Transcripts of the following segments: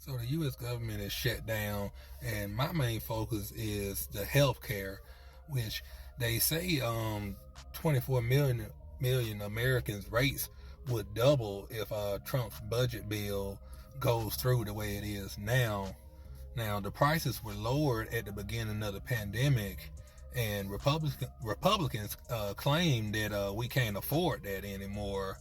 So the U.S. government is shut down, and my main focus is the healthcare, which they say 24 million Americans' rates would double if Trump's budget bill goes through the way it is now. Now the prices were lowered at the beginning of the pandemic, and Republicans claim that we can't afford that anymore.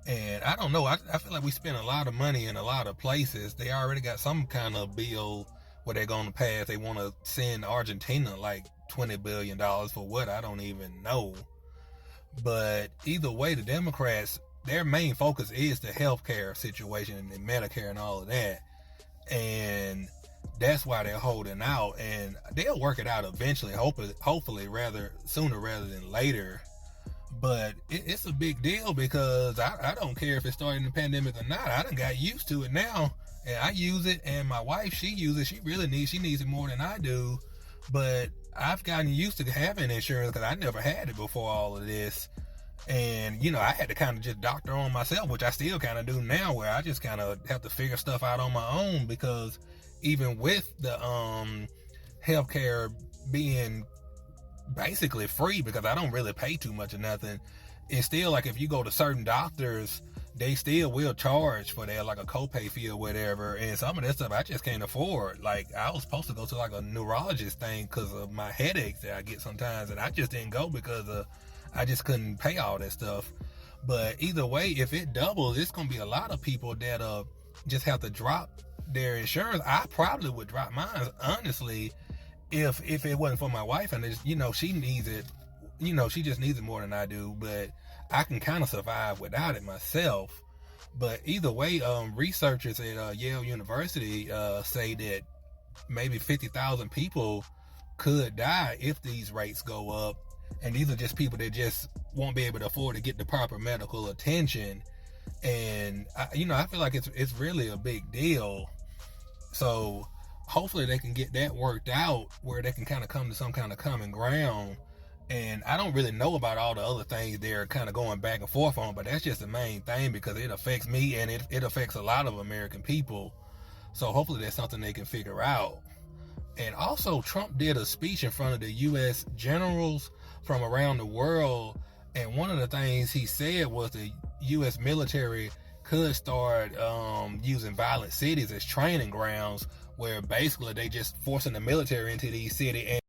And I don't know. I feel like we spend a lot of money in a lot of places. They already got some kind of bill where they're going to pass. They want to send Argentina like $20 billion for what? I don't even know. But either way, the Democrats, their main focus is the healthcare situation and Medicare and all of that. And that's why they're holding out. And they'll work it out eventually, hopefully rather sooner rather than later. But it's a big deal because I don't care if it's starting the pandemic or not. I done got used to it now, and I use it, and my wife, she uses it. She needs it more than I do. But I've gotten used to having insurance because I never had it before all of this. And, I had to kind of just doctor on myself, which I still kind of do now, where I just kind of have to figure stuff out on my own, because even with the healthcare being basically free, because I don't really pay too much or nothing, it's still like if you go to certain doctors, they still will charge for that, like a copay fee or whatever. And some of that stuff I just can't afford. Like, I was supposed to go to like a neurologist thing because of my headaches that I get sometimes, and I just didn't go because I just couldn't pay all that stuff. But either way, if it doubles, it's gonna be a lot of people that just have to drop their insurance. I probably would drop mine, honestly, if it wasn't for my wife, and it's, she needs it. She just needs it more than I do, but I can kind of survive without it myself. But either way, researchers at Yale University say that maybe 50,000 people could die if these rates go up, and these are just people that just won't be able to afford to get the proper medical attention. And I feel like it's really a big deal. So hopefully they can get that worked out where they can kind of come to some kind of common ground. And I don't really know about all the other things they're kind of going back and forth on, but that's just the main thing because it affects me, and it affects a lot of American people. So hopefully that's something they can figure out. And also, Trump did a speech in front of the U.S. generals from around the world, and one of the things he said was the U.S. military could start using violent cities as training grounds, where basically they just forcing the military into these cities.